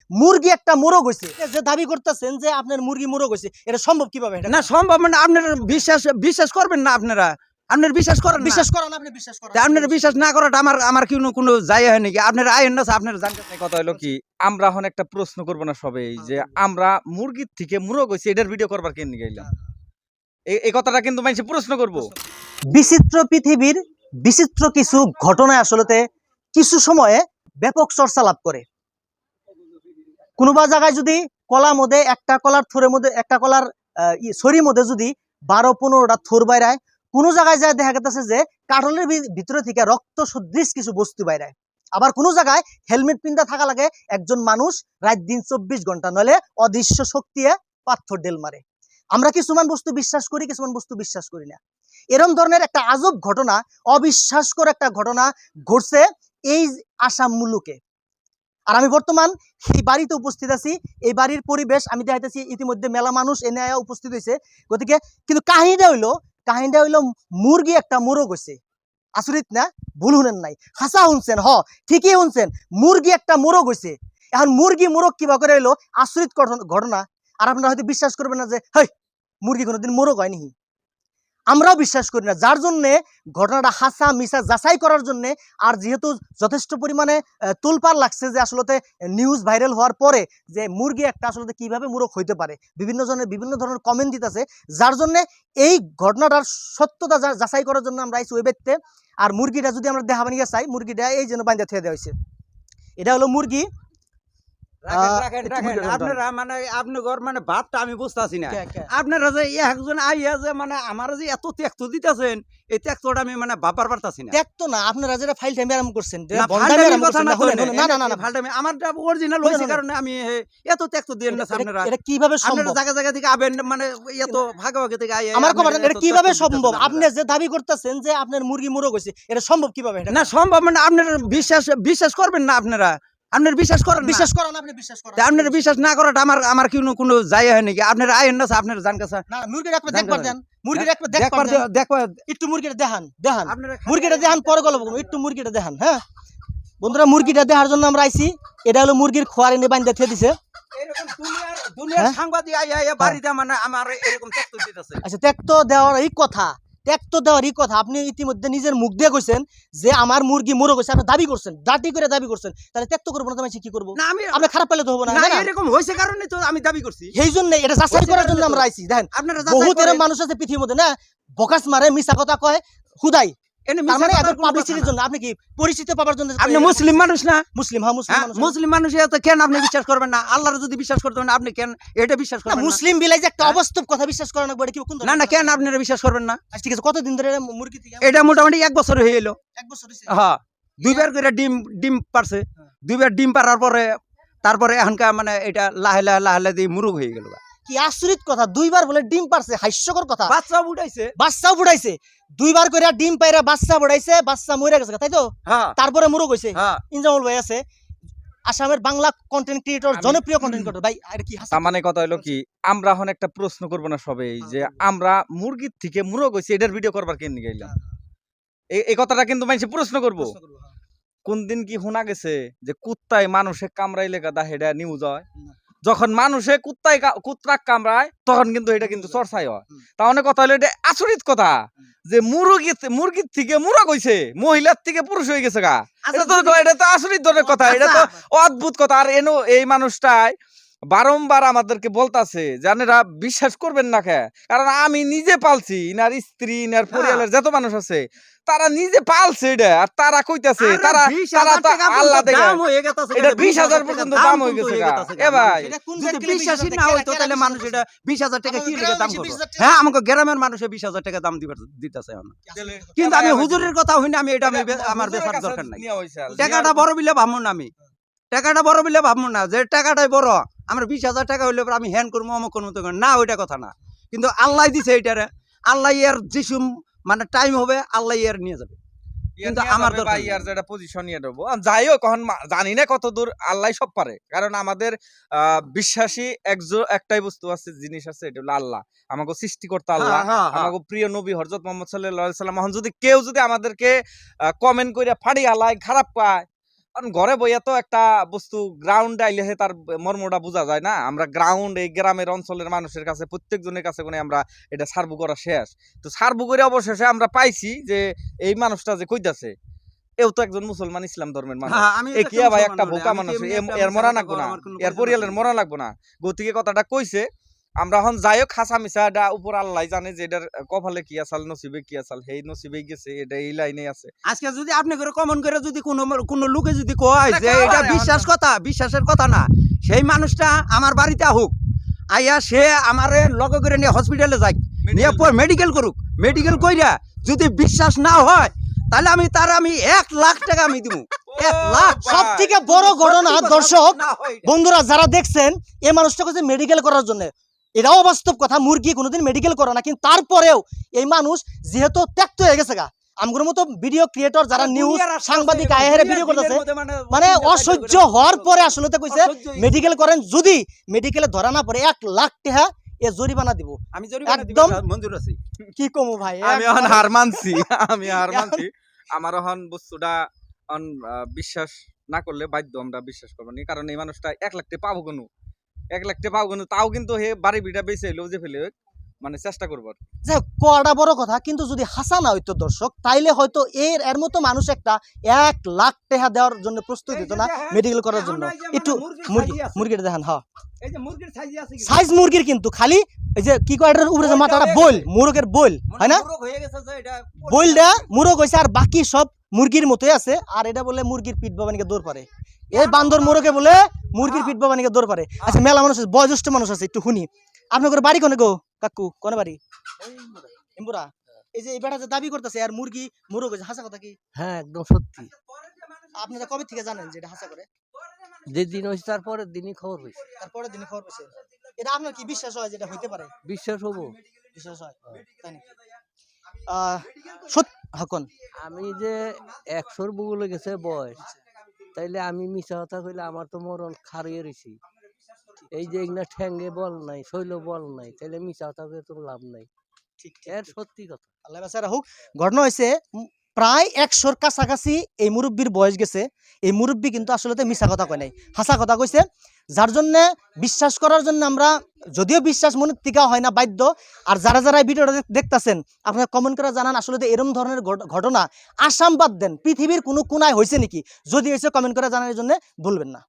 মুরগি একটা মোরগ হইছে, যে দাবি করতেছেন যে আপনার মুরগি মোরগ হইছে, এটা সম্ভব কিভাবে? না সম্ভব মানে আপনারা বিশ্বাস করবেন না, আপনারা বিশ্বাস করেন, বিশ্বাস করেন, আপনি বিশ্বাস করেন, আপনারা বিশ্বাস না করাটা আমার কোনো যায় হয় নাকি? আপনারা আইন না, আপনারা জানতে চাই। কথা হলো কি, আমরা এখন একটা প্রশ্ন করবো না সবাই যে আমরা মুরগির থেকে মুরগ হইছে এটার ভিডিও করবার কেন গেলাম, এই কথাটা কিন্তু মানুষ প্রশ্ন করবো। বিচিত্র পৃথিবীর বিচিত্র কিছু ঘটনায় আসলে কিছু সময়ে ব্যাপক চর্চা লাভ করে। কোনোবা জায়গায় যদি কলা মধ্যে একটা কলার থোরের মধ্যে একটা কলার ছড়ির মধ্যে যদি 12-15টা থোর বাইরায়, কোনো জায়গায় যায় দেখা গেছে যে কাঠলের ভিতরে থেকে রক্ত সদৃশ কিছু বস্তু বাইরায়। আবার কোনো জায়গায় হেলমেট পিন্ধা থাকা লাগে একজন মানুষ রাত দিন 24 ঘন্টা, নইলে অদৃশ্য শক্তিয়ে পাথর ডেল মারে। আমরা কিছুমান বস্তু বিশ্বাস করি, কিছুমান বস্তু বিশ্বাস করি না। এরকম ধরনের একটা আজব ঘটনা, অবিশ্বাসকর একটা ঘটনা ঘটছে এই আসাম মুলুকে। আর আমি বর্তমান এই বাড়িতে উপস্থিত আছি। এই বাড়ির পরিবেশ আমি দেখাইতেছি, ইতিমধ্যে মেলা মানুষ এনে উপস্থিত হয়েছে। গতিকে কিন্তু কাহিনীটা হইলো মুরগি একটা মোরগ হয়েছে। আচরিত না? ভুল শুনেন নাই, হাসা শুনছেন, ঠিকই শুনছেন, মুরগি একটা মোরগ হয়েছে। এখন মুরগি মোরগ কিবা করে হইলো আচরিত ঘটনা। আর আপনারা হয়তো বিশ্বাস করবেন না যে হেই, মুরগি কোনোদিন মোরগ হয় নাকি। আমরাও বিশ্বাস করি না, যার জন্যে ঘটনাটা হাসা মিশা যাচাই করার জন্য। আর যেহেতু যথেষ্ট পরিমাণে তোলপাড় লাগছে যে আসলে নিউজ ভাইরাল হওয়ার পরে যে মুরগি একটা আসলে কিভাবে মোরগ হইতে পারে, বিভিন্ন ধরনের কমেন্ট দিতেছে, যার জন্য এই ঘটনাটার সত্যতা যাচাই করার জন্য আমরা আইছি ওই ব্যক্তি। আর মুরগিটা যদি আমরা দেখা বানিয়ে চাই, মুরগিটা এই যেন বাইন্দা থুয়ে দেওয়া হয়েছে। এটা হলো মুরগি। আপনারা মানে আপনার মানে ভাবটা আমি বুঝতেছি না। আপনারা যে একজন আইয়া যে মানে আমার যে এত ত্যাগ দিতেছেন, এই ত্যাগটা আমি মানে ভাববার পারতাছি না। ত্যাগ তো না, আপনারা যেটা ফাইল টাইম আরাম করছেন, আমারটা অরিজিনাল হইছে কারণে আমি এত ত্যাগ দেন না। আপনারা এটা কিভাবে সম্ভব? জায়গা জায়গা থেকে আবেন মানে এত ভাগাভাগি থেকে আইয়া আমার কথা, এটা কিভাবে সম্ভব? আপনি যে দাবি করতেছেন যে আপনার মুরগি মোরগ হইছে, এটা সম্ভব কিভাবে? না সম্ভব মানে আপনারা বিশ্বাস করবেন না, আপনারা বিশ্বাস করেন, আপনি বিশ্বাস করেন, আপনারা বিশ্বাস না করাটা আমার কোনো যায় হয় নাকি? আপনারা আইন না, আপনারা জান কাছে না। মুরগিটা একবার দেখবার দেন, মুরগিটা একবার দেখবার একটু মুরগিটা দেখান, মুরগিটা দেখান, পরে গল্প করব। একটু মুরগিটা দেখান। হ্যাঁ বন্ধুরা, মুরগিটা দেখার জন্য আমরা আইছি। এটা হলো মুরগির খোয়ার এনে বাইন্দা থিয়ে দিছে। এরকম দুনিয়ার সাংবাদিক আইয়া বাড়িতে মানে আমার এরকম ত্যাগ দিতেছে। আচ্ছা, ত্যাগ দেওয়ার এই কথা আপনি ইতিমধ্যে নিজের মুখ দিয়ে কইছেন যে আমার মুরগি মোরগ হইছে। আপনি দাবি করছেন, দাঁটি করে দাবি করছেন, তাহলে ত্যাগ তো করবো না, তো কি করবো? না আমি আপনি খারাপ পেলে তো হবো না। এরকম হইছে কারণে তো আমি দাবি করছি। সেই জন্য এটা যাচাই করার জন্য আমরা আইছি। দেখেন, বহুত এরকম মানুষ আছে পৃথিবীর মধ্যে, না বকাস মারে, মিছা কথা কয়, হুদাই। মানে এত পাবলিসিটির জন্য। আপনি কি পরিচিতি পাওয়ার জন্য? আপনি মুসলিম মানুষ না? মুসলিম, মুসলিম মানুষ কেন আপনি বিশ্বাস করবেন না? আল্লাহর যদি বিশ্বাস করতেন না, আপনি কেন এটা বিশ্বাস করবেন না? মুসলিম বিলাই যে একটা অবাস্তব কথা বিশ্বাস করা না, কি কোন? না কেন আপনারা বিশ্বাস করবেন না? ঠিক আছে, কতদিন ধরে মুরগি থেকে? এটা মোটামুটি 1 বছর হয়ে এলো। 1 বছর হইছে? হ্যাঁ, 2বার করে ডিম পারছে। 2বার ডিম পারার পরে তারপরে এখনকার মানে এটা লাহে লাহে দিয়ে মুরগ হয়ে গেল। কি আশ্চর্য কথা! 2বার বলে ডিম পারছে, হাস্যকর কথা। বাচ্চাও ফুটাইছে 2বার করে ডিম পাইরা বাচ্চা ফুটাইছে, বাচ্চা মরে গেছে, তাই তো? তারপরে মুরগ হইছে। ইনজামুল ভাই আছে, আসামের বাংলা কন্টেন্ট ক্রিয়েটর, জনপ্রিয় কন্টেন্ট ক্রিয়েটর ভাই। আর কি তার মানে কথা হলো কি, আমরা এখন একটা প্রশ্ন করব না সবাই যে আমরা মুরগির থেকে মুরগ হইছে এটার ভিডিও করবার কেন গেলাম, এই কথাটা কিন্তু মানুষ প্রশ্ন করব। কোন দিন কি শোনা গেছে যে কুত্তায় মানুষে কামড়াইলে গাদা হেডা নিউজ হয়? যখন মানুষে কুত্রা কামড়ায় তখন কিন্তু এটা কিন্তু চর্চাই হয়। তাহলে কথা হলো এটা আচরিত কথা যে মুরগির থেকে মুরগ হইছে, মহিলার থেকে পুরুষ হয়ে গেছে গা। এটা তো আচরিত ধরনের কথা, এটা তো অদ্ভুত কথা। আর এই মানুষটাই বারংবার আমাদেরকে বলতাছে জানেরা বিশ্বাস করবেন না কে, কারণ আমি নিজে পালছি, ইনার স্ত্রী, ইনার পরিবারের যত মানুষ আছে তারা নিজে পালছে এটা। আর তারা কইতাছে তারা আল্লাহ দেখে এটা 20,000 পর্যন্ত দাম হয়ে গেছে। এ ভাই, যদি বিশ্বাসই না হইতো তাহলে মানুষ এটা 20,000 টাকা কি লিখে দাম করবে? হ্যাঁ, আমাকে গ্রামের মানুষে 20,000 টাকা দাম দিতেছে। কিন্তু আমি হুজুরের কথা হইনি, আমি এটা আমার বেচার দরকার নাই। টাকাটা বড় বিলে ভাববো না, আমি টাকাটা বড় বিলে ভাববো না যে টাকাটাই বড়। আমার 20,000 টাকা হইলে আমি হ্যান করবো, অমুক করবো না, ওইটা কথা না। কিন্তু আল্লাহ দিছে এইটারে, আল্লাহ এর যিশু মানে টাইম হবে, আল্লাহ এর নিয়ে যাবে। কিন্তু আমার যেটা পজিশন নিয়ে দেবো, যাই হোক, এখন জানি না কত দূর, আল্লাহ সব পারে। কারণ আমাদের বিশ্বাসী একটাই বস্তু আছে, জিনিস আছে, এটা হলো আল্লাহ, আমাকে সৃষ্টিকর্তা আল্লাহ, আমাকে প্রিয় নবী হযরত মুহাম্মদ সাল্লাল্লাহু আলাইহি ওয়াসাল্লাম। এখন যদি কেউ আমাদেরকে কমেন্ট করে ফাড়ি আল্লাহ খারাপ পায়, কারণ ঘরে বইয়া তো একটা বস্তু গ্রাউন্ডে আইলে তার মর্মটা বোঝা যায় না। আমরা গ্রাউন্ড এই গ্রামের অঞ্চলের মানুষের কাছে প্রত্যেকজনের কাছে কোনে আমরা এটা সার্ভে করা শেষ। তো সার্ভে করে অবশেষে আমরা পাইছি যে এই মানুষটা যে কইতাছে এও তো একজন মুসলমান ইসলাম ধর্মের মানুষ। এ কিয়া ভাই একটা বোকা মানুষ, এর মরা লাগবো না, এর পরিয়ালের মরা লাগবো না। গতিকে কথাটা কইছে আমরা এখন যাই হোক খাসা মিছা এটা উপর আল্লাহ জানে যে এটার কপালে কি আসাল নসিবে কি আসাল, সেই নসিবেই গেছে, এটা এই লাইনে আছে। আজকে যদি আপনি করে কমন করে যদি কোনো লোকে যদি কয় যে এটা বিশ্বাসের কথা না, সেই মানুষটা আমার বাড়িতে আহুক, আইয়া সে আমারে লগে করে নিয়ে হসপিটালে যাক, নিয়ে মেডিকেল করুক, মেডিকেল কইরা যদি বিশ্বাস না হয় তাহলে আমি 1 লাখ টাকা আমি দিব। 1 লাখ। সব থেকে বড় ঘটনা দর্শক বন্ধুরা যারা দেখছেন, এই মানুষটাকে যে মেডিকেল করার জন্য, এটাও বাস্তব কথা, মুরগি কোনোদিন মেডিকেল করে না, কিন্তু তারপরেও এই মানুষ যেহেতু ত্যাক্ত হয়ে গেছে গা, আমগুলোর মতো ভিডিও ক্রিয়েটর যারা নিউজ সাংবাদিক আয়ের ভিডিও করতেছে, মানে অসহ্য হওয়ার পরে আসলে তো কইছে মেডিকেল করেন, যদি মেডিকেলে ধরা না পড়ে 1 লাখ টাকা এ জরিমানা দিব। আমি জরিমানা দিব, একদম মঞ্জুর আছি। কি কমু ভাই, আমি এখন হার মানছি, আমি হার মানছি। আমার এখন বস্তুটা বিশ্বাস না করলে বাধ্য আমরা বিশ্বাস করবো না, কারণ এই মানুষটা 1 লাখ টাকা পাবো কোনো, 1 লাখ টাকা পাবো কোনো, তাও কিন্তু হে বাড়ি বিটা বেঁচে এলো যে ফেলে মানে চেষ্টা করবো। যাই কড়া বড় কথা, কিন্তু যদি হাসা না হইতো দর্শক, তাইলে হয়তো এর মতো মানুষ একটা 1 লাখ টাকা দেওয়ার জন্য প্রস্তুত হতো না মেডিকেল করার জন্য। একটু মুরগিটা দেখেন, হ্যাঁ এই যে মুরগির সাইজ আছে, সাইজ মুরগির, কিন্তু খালি এই যে কি কয় এটার উপরে যে মাথাটা বইল, মুরগের বইল হয় না, হয়ে গেছে যে এটা বইলটা মুরগ হইছে, আর বাকি সব মুরগির মতোই আছে। আর এটা বলে মুরগির পিঠ বাবানিকে দৌড় পারে, এই বান্দর মোরগে বলে মুরগির পিঠ বাবানিকে দৌড় পারে। আচ্ছা মেলা মানুষ আছে, বয়োজ্যেষ্ঠ মানুষ আছে, একটু শুনি আপনাদের বাড়ি কোনে গো কাকু, কোনে বাড়ি? এমবুরা। এই যে এই বেটা যে দাবি করতেছে আর মুরগি মুরগ হইছে, হাসা কথা কি? হ্যাঁ একদম সত্যি। আপনারা কবে থেকে জানেন যে এটা হাসা করে? যেদিন হয়েছে তারপরের দিনই খবর হয়েছে। তারপরের দিনে খবর পেয়েছে। এটা আপনার কি বিশ্বাস হয় যে এটা হইতে পারে? বিশ্বাস হবো। বিশ্বাস হয়, তাই নাকি? সত্য হাকন, আমি যে 100 বুগুলে গেছে বয়স, তাইলে আমি মিছা কথা কইলে আমার তো মরণ খারিয়ে রয়েছি। এই যে এগুলা ঠ্যাঙ্গে বল নাই, শৈল বল নাই, তাইলে মিছা কথা কইলে তো লাভ নাই। ঠিক এর সত্যি কথা। আল্লাহ বাঁচায় রাখুক। ঘটনা হয়েছে প্রায় 100-র কাছাকাছি এই মুরব্বীর বয়স গেছে। এই মুরব্বী কিন্তু আসলে মিছা কথা কয় নাই, হাসা কথা কইছে, যার জন্য বিশ্বাস করার জন্য আমরা, যদিও বিশ্বাস মনের থেকে হয় না, বাধ্য। আর যারা যারা এই ভিডিওটা দেখতেছেন, আপনারা কমেন্ট করে জানান আসলে এরকম ধরনের ঘটনা আসাম বাদ দেন পৃথিবীর কোনো কোনায় হয়েছে নাকি, যদি হয়েছে কমেন্ট করে জানার জন্য ভুলবেন না।